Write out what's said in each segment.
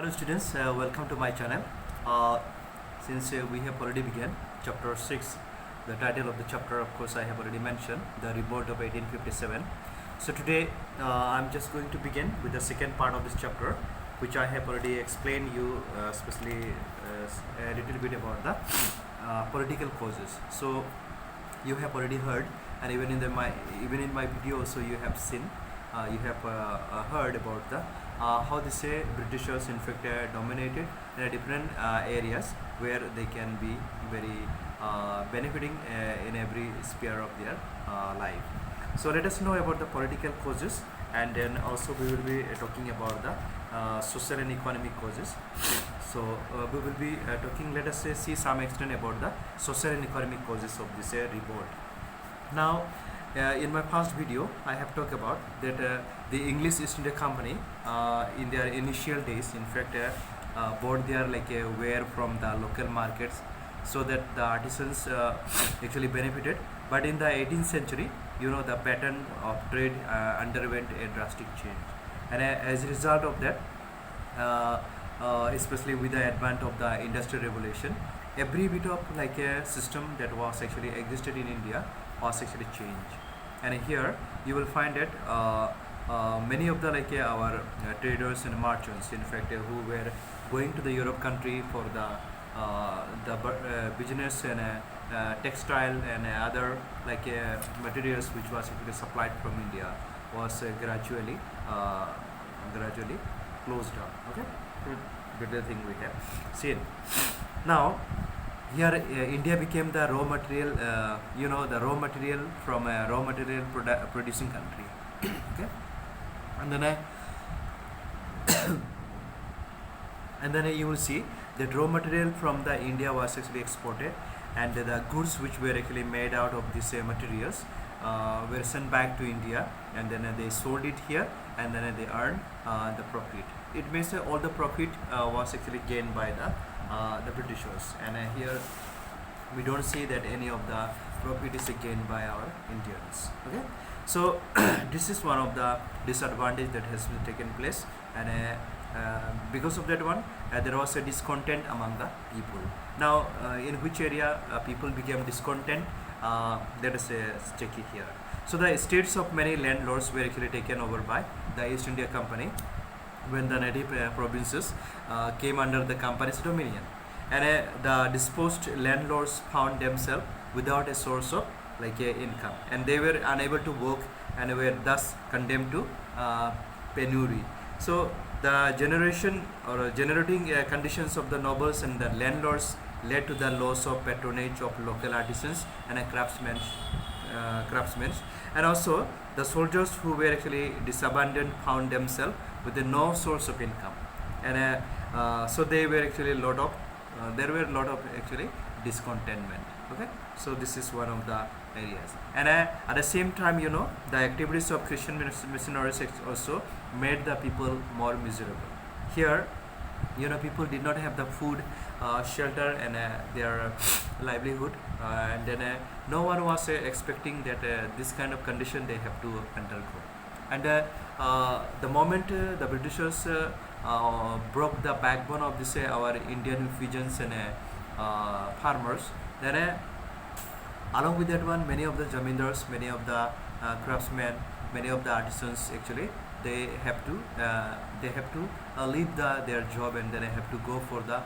Hello students, welcome to my channel. Uh, since we have already begun chapter 6, the title of the chapter of course I have already mentioned, the revolt of 1857. So today I'm just going to begin with the second part of this chapter, which I have already explained you especially a little bit about the political causes. So you have already heard, and even in my video also you have seen, you have heard about the how they say Britishers in fact dominated in different areas where they can be very benefiting in every sphere of their life. So let us know about the political causes, and then also we will be talking about the social and economic causes. So we will be talking, let us say, see some extent about the social and economic causes of this revolt. Now in my past video I have talked about that the English East India Company in their initial days in fact bought their ware from the local markets, so that the artisans actually benefited. But in the 18th century, you know, the pattern of trade underwent a drastic change, and as a result of that, especially with the advent of the Industrial Revolution, every bit of a system that was actually existed in India was actually changed. And here you will find that many of the our traders and merchants in fact who were going to the Europe country for the business and textile and other materials which was actually supplied from India was gradually closed down. Okay, better thing we have seen. Now here India became the raw material, the raw material from a raw material producing country. Okay, and then and then you will see that raw material from the India was actually exported, and the goods which were actually made out of these materials were sent back to India, and then they sold it here, and then they earned the profit. It means that all the profit was actually gained by the Britishers, and here we don't see that any of the profit is gained by our Indians. Okay, so this is one of the disadvantage that has been taken place, and because of that one there was a discontent among the people. Now in which area people became discontent, let us check it here. So the estates of many landlords were actually taken over by the East India Company when the native provinces came under the company's dominion, and the dispossessed landlords found themselves without a source of income, and they were unable to work and were thus condemned to penury. So the generating conditions of the nobles and the landlords led to the loss of patronage of local artisans and craftsmen, and also the soldiers who were actually disabandoned found themselves with no source of income, and so they were actually there were a lot of actually discontentment. Okay, so this is one of the areas, and at the same time, you know, the activities of Christian missionaries also made the people more miserable. Here, you know, people did not have the food, shelter, and their livelihood, and then no one was expecting that this kind of condition they have to undergo. And the moment the Britishers broke the backbone of this our Indian peasants and farmers, then along with that one, many of the zamindars, many of the craftsmen, many of the artisans actually they have to leave their job, and then have to go for the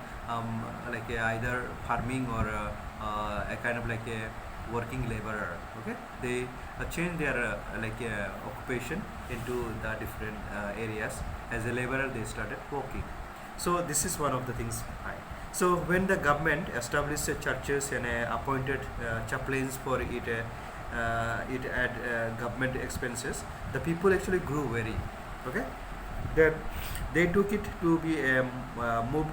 either farming or a kind of a working laborer. Okay, they change their occupation into the different areas. As a laborer they started working. So this is one of the things. So when the government established churches and appointed chaplains for it at government expenses, the people actually grew weary. Okay, that they took it to be moved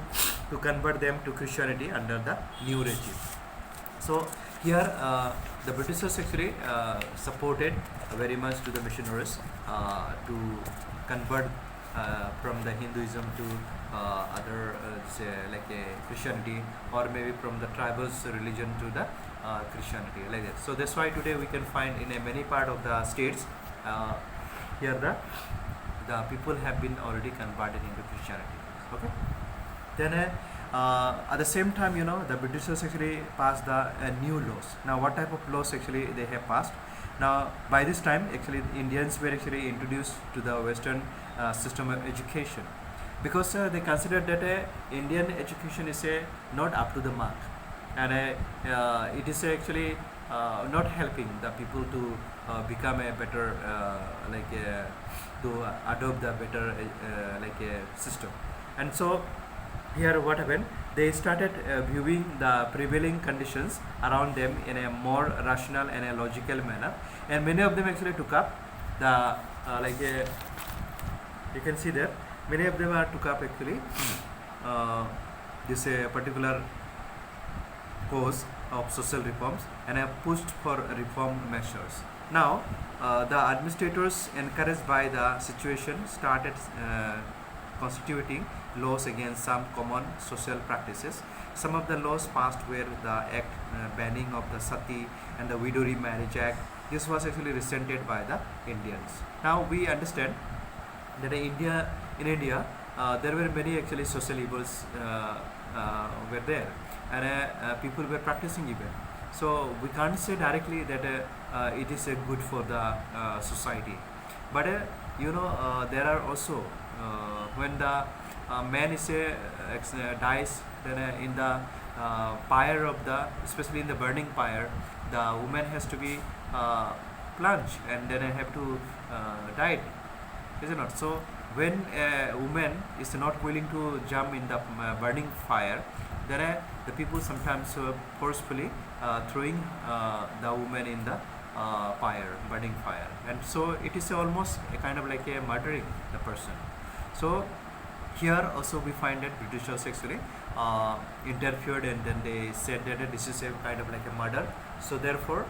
to convert them to Christianity under the new regime. So here the Britishers actually supported very much to the missionaries to convert from the Hinduism to other Christianity, or maybe from the tribals religion to the Christianity, like that. So that's why today we can find in a many part of the states here the people have been already converted into Christianity. Okay. Then at the same time, the Britishers actually passed the new laws. Now, what type of laws actually they have passed? Now, by this time, actually, Indians were actually introduced to the Western system of education, because they considered that Indian education is not up to the mark, and it is actually not helping the people to become a better to adopt the better system. And so here what happened, they started viewing the prevailing conditions around them in a more rational and a logical manner, and many of them actually took up the you can see there, many of them are took up actually this particular cause of social reforms and have pushed for reform measures. Now, the administrators, encouraged by the situation, started constituting laws against some common social practices. Some of the laws passed were the act banning of the sati and the widow remarriage act. This was actually resented by the Indians. Now we understand that in India, there were many actually social evils were there, and people were practicing even. So we can't say directly that it is good for the society, but there are also when the man is dies, then in the pyre of the, especially in the burning pyre, the woman has to be plunged and then have to die, is it not? So when a woman is not willing to jump in the burning fire, then the people sometimes forcefully throwing the woman in the burning fire, and so it is almost a kind of like a murdering the person. So here also we find that Britishers actually interfered, and then they said that this is a kind of like a murder. So therefore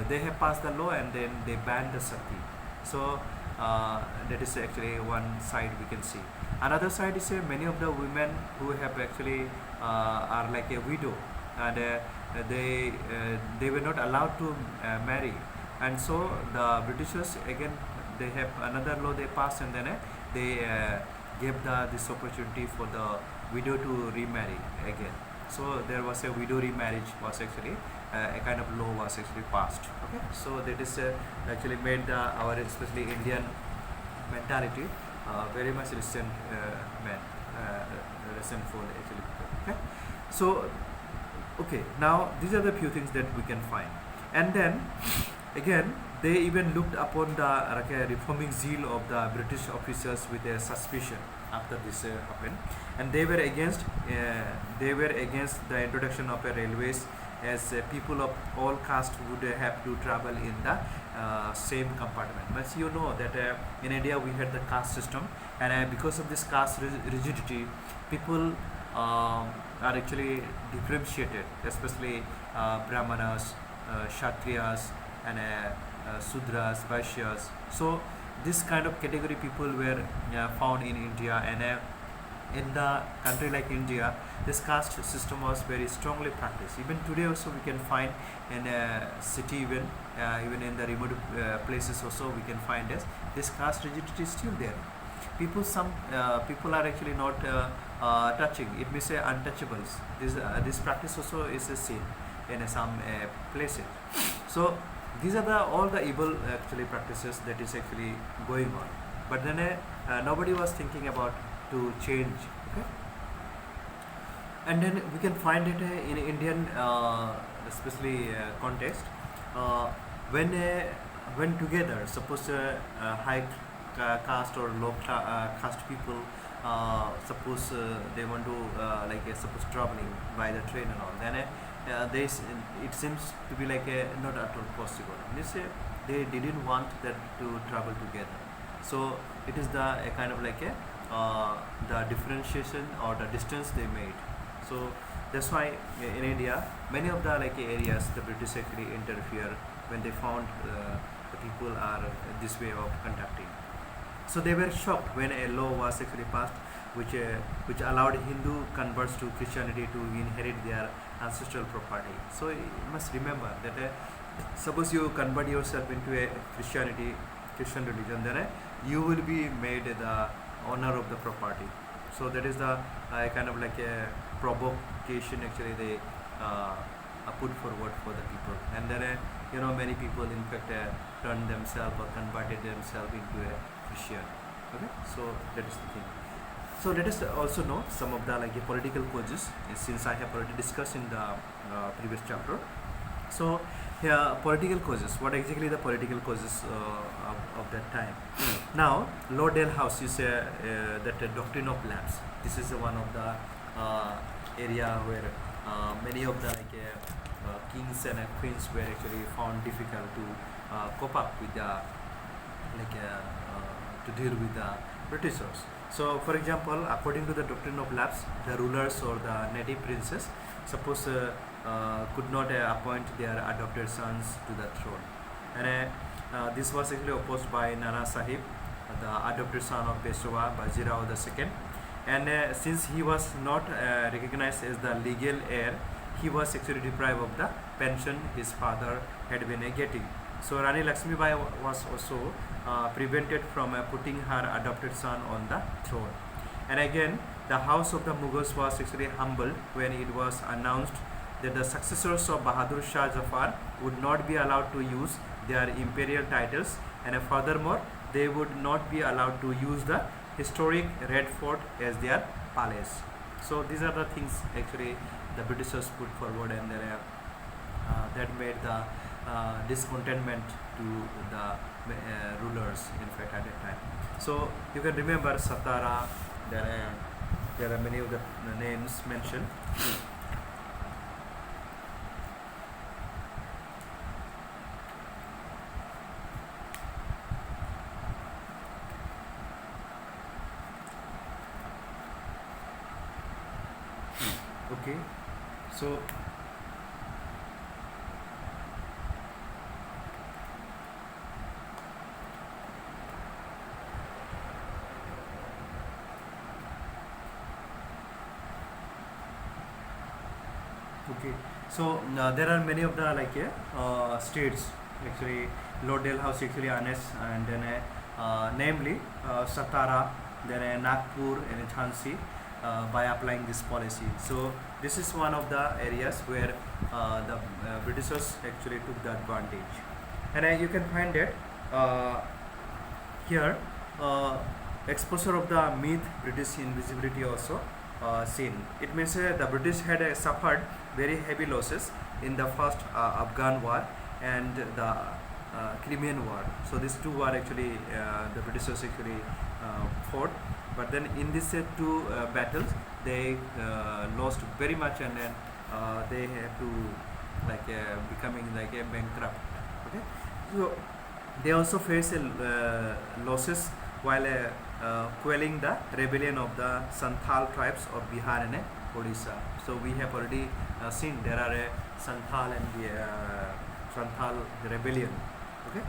they have passed the law, and then they banned the sati. So that is actually one side we can see. Another side is many of the women who have actually are like a widow, and they were not allowed to marry, and so the Britishers again, they have another law they passed, and then they gave this opportunity for the widow to remarry again. So there was a widow remarriage was actually a kind of law was actually passed. Okay, so that is actually made our especially Indian mentality very much resentful actually. Okay, so okay, now these are the few things that we can find, and then again they even looked upon the reforming zeal of the British officers with a suspicion after this happened, and they were against the introduction of a railways, as people of all castes would have to travel in the same compartment. But you know that in India we had the caste system, and because of this caste rigidity, people are actually differentiated, especially Brahmanas, Kshatriyas, and Sudras, Vaishyas. So this kind of category people were found in India, and in the country like India, this caste system was very strongly practiced. Even today also we can find in a city, even in the remote places also we can find this caste rigidity is still there. Some people are actually not touching. It may say untouchables. This practice also is seen in some places. So these are all the evil actually practices that is actually going on. But then nobody was thinking about to change. Okay, and then we can find it in Indian, especially context, when together, suppose high caste or low caste people, suppose they want to suppose traveling by the train and all, then it seems to be like not at all possible. They didn't want that to travel together. So it is a kind of like the differentiation or the distance they made. So that's why in India, many of the areas, the British actually interfere when they found the people are this way of conducting. So they were shocked when a law was actually passed, which allowed Hindu converts to Christianity to inherit their ancestral property. So you must remember that suppose you convert yourself into a Christian religion, then you will be made the owner of the property. So that is the kind of like a provocation actually they put forward for the people, and then many people in fact turned themselves or converted themselves into a Christian. Okay, so that is the thing. So let us also know some of the like political causes, since I have already discussed in the previous chapter. So here, political causes. What exactly the political causes of that time? Now, Lord Dalhousie is that doctrine of lapse. This is one of the area where many of the like kings and queens were actually found difficult to cope up with the to deal with the Britishers. So, for example, according to the doctrine of lapse, the rulers or the native princes, suppose could not appoint their adopted sons to the throne, and this was actually opposed by Nana Sahib, the adopted son of Peshwa Bajirao II, and since he was not recognized as the legal heir, he was actually deprived of the pension his father had been getting. So Rani Lakshmi Bai was also prevented from putting her adopted son on the throne. And again, the house of the Mughals was actually humbled when it was announced that the successors of Bahadur Shah Zafar would not be allowed to use their imperial titles, and furthermore, they would not be allowed to use the historic Red Fort as their palace. So these are the things actually the Britishers put forward, and that made the discontentment to the rulers in fact at that time. So you can remember Satara, there are many of the names mentioned. Okay, so okay, so there are many of the like states actually Lord Dalhousie actually annexed, and then namely Satara, then Nagpur and Jhansi, by applying this policy. So this is one of the areas where the Britishers actually took the advantage, and you can find that here exposure of the myth British invisibility also seen. It means the British had suffered very heavy losses in the first Afghan war and the Crimean war. So these two were actually the Britishers actually fought, but then in these two battles they lost very much, and then they had to like becoming like a bankrupt. Okay, so they also faced losses while quelling the rebellion of the Santhal tribes of Bihar and Odisha. So we have already seen there are a Santhal and the Santhal rebellion. Okay,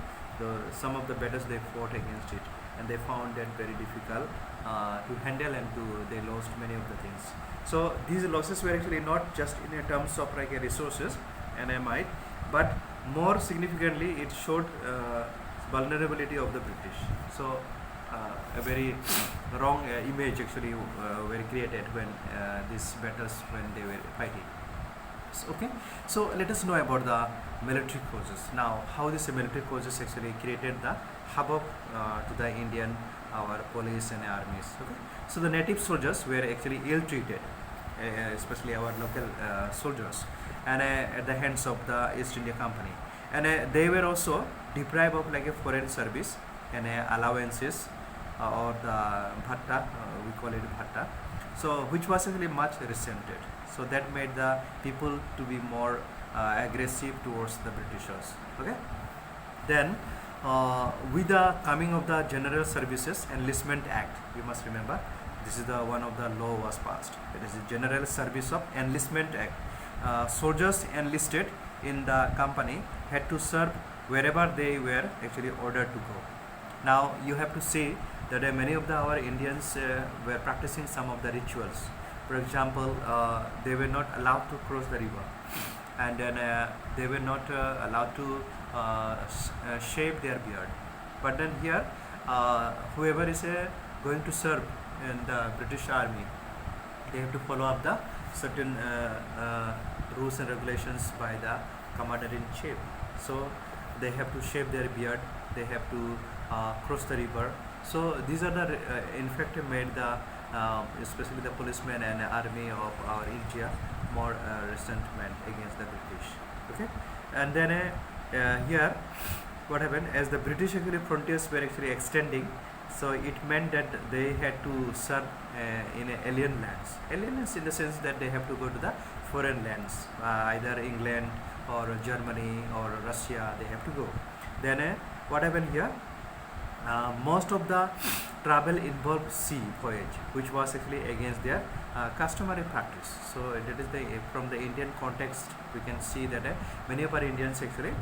some of the battles they fought against it, and they found that very difficult to handle, and they lost many of the things. So these losses were actually not just in terms of like resources and might, but more significantly it showed vulnerability of the British. So a very wrong image actually were created when these battles when they were fighting. Okay, so let us know about the military causes. Now, how this military causes actually created the havoc to the Indian our police and armies. Okay, so the native soldiers were actually ill treated, especially our local soldiers, and at the hands of the East India Company, and they were also deprived of like a foreign service and allowances or the bhatta, we call it bhatta, so which was actually much resented. So that made the people to be more aggressive towards the Britishers. Okay, then with the coming of the General Services Enlistment Act, you must remember this is the one of the law was passed. It is the General Service of Enlistment Act. Soldiers enlisted in the company had to serve wherever they were actually ordered to go. Now you have to see that many of our Indians were practicing some of the rituals. For example, they were not allowed to cross the river, and then they were not allowed to shave their beard. But then here, whoever is going to serve and the British Army, they have to follow up the certain rules and regulations by the commander-in-chief. So they have to shave their beard, they have to cross the river. So these are the in fact made the especially the policemen and army of our India more resentment against the British. Okay, and then here what happened, as the British actually frontiers were actually extending, so it meant that they had to serve in alien lands. Alien lands in the sense that they have to go to the foreign lands, either England or Germany or Russia, they have to go. Then what happened here? Most of the travel involved sea voyage, which was actually against their customary practice. So that is the from the Indian context we can see that many of our Indians actually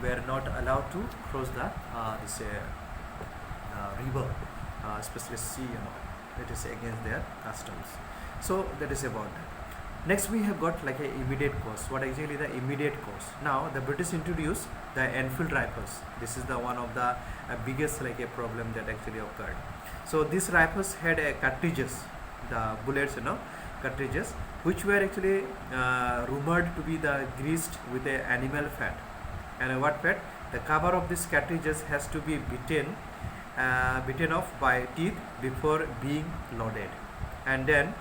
were not allowed to cross the this river, especially sea and all. It is against their customs. So that is about that. Next we have got like a immediate cause. What actually the immediate cause? Now the British introduced the Enfield rifles. This is the one of the biggest like a problem that actually occurred. So these rifles had cartridges, the bullets, cartridges, which were actually rumored to be the greased with a animal fat. And what fat? The cover of these cartridges has to be beaten off by teeth before being loaded, and then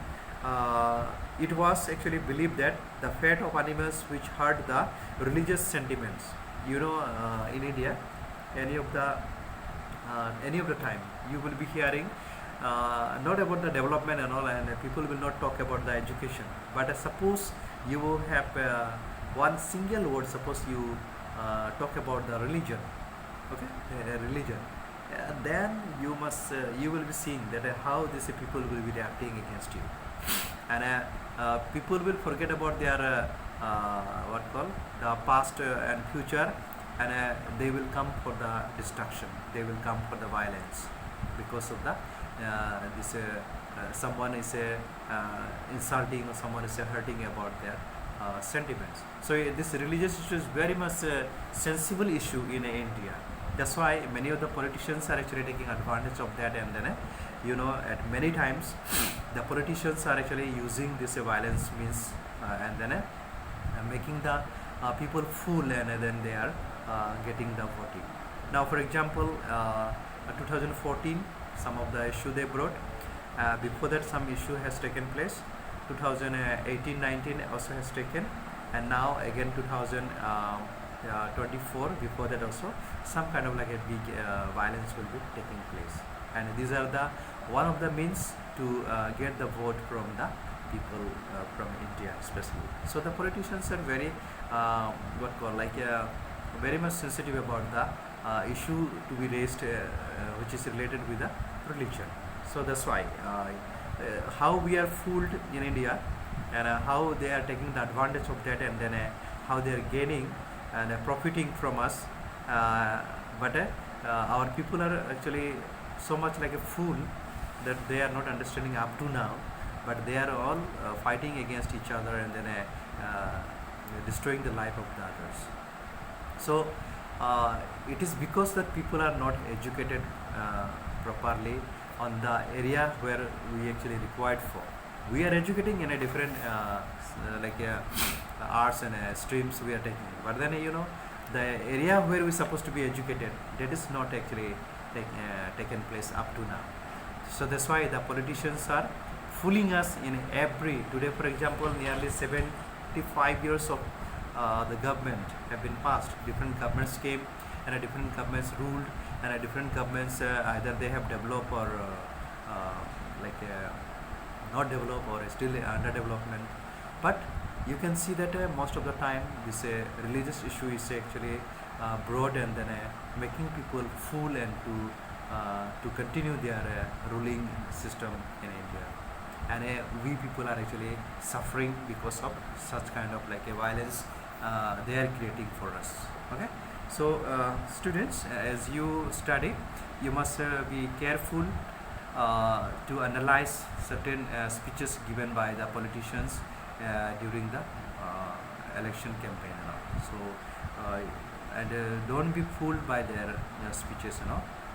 it was actually believed that the fat of animals which hurt the religious sentiments. In India, any of the time you will be hearing not about the development and all, and people will not talk about the education. But suppose you have one single word. Suppose you talk about the religion, okay, religion. Then you will be seeing that how these people will be reacting against you, and people will forget about their the past and future, and they will come for the destruction. They will come for the violence because of the someone is insulting or someone is hurting about their sentiments. So this religious issue is very much a sensible issue in India. That's why many of the politicians are actually taking advantage of that, and then at many times the politicians are actually using this violence means and then making the people fool, and then they are getting the voting. Now for example, 2014 some of the issue they brought. Before that some issue has taken place. 2018-19 also has taken, and now again 2024 before that also some kind of like a big violence will be taking place, and these are the one of the means to get the vote from the people from India especially. So the politicians are very very much sensitive about the issue to be raised which is related with the religion. So that's why how we are fooled in India, and how they are taking the advantage of that, and then how they are gaining and profiting from us, but our people are actually so much like a fool that they are not understanding up to now, but they are all fighting against each other, and then destroying the life of the others. So it is because that people are not educated properly on the area where we actually required for. We are educating in a different arts and streams we are taking, but then the area where we supposed to be educated, that is not actually taken place up to now. So that's why the politicians are fooling us in every today. For example, nearly 75 years of the government have been passed. Different governments came, and different governments ruled, and different governments either they have developed or not developed or still under development. But you can see that most of the time this religious issue is actually broad, and then making people fool and to continue their ruling system in India, and we people are actually suffering because of such kind of like a violence they are creating for us. Okay, so students, as you study, you must be careful to analyze certain speeches given by the politicians during the election campaign and all. So and don't be fooled by their speeches,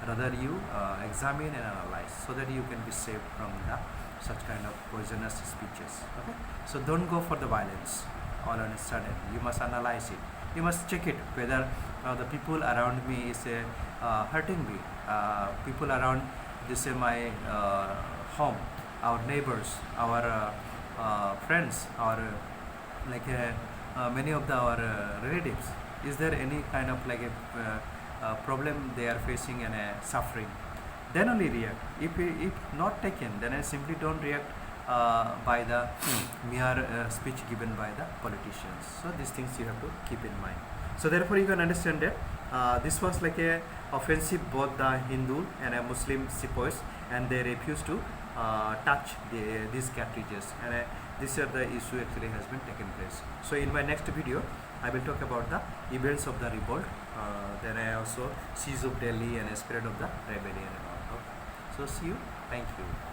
Rather, you examine and analyze so that you can be saved from the such kind of poisonous speeches. Okay, so don't go for the violence all on a sudden. You must analyze it. You must check it whether the people around me is hurting me. People around this my home, our neighbors, our friends, our many of our relatives. Is there any kind of like a problem they are facing and suffering? Then only react. If not taken, then I simply don't react by the mere speech given by the politicians. So these things you have to keep in mind. So therefore you can understand that this was like a offensive both the Hindu and a Muslim sepoys, and they refused to touch these cartridges, and this is the issue actually has been taken place. So in my next video I will talk about the events of the revolt, then I also siege of Delhi and a spirit of the rebellion and all. Okay. So see you. Thank you.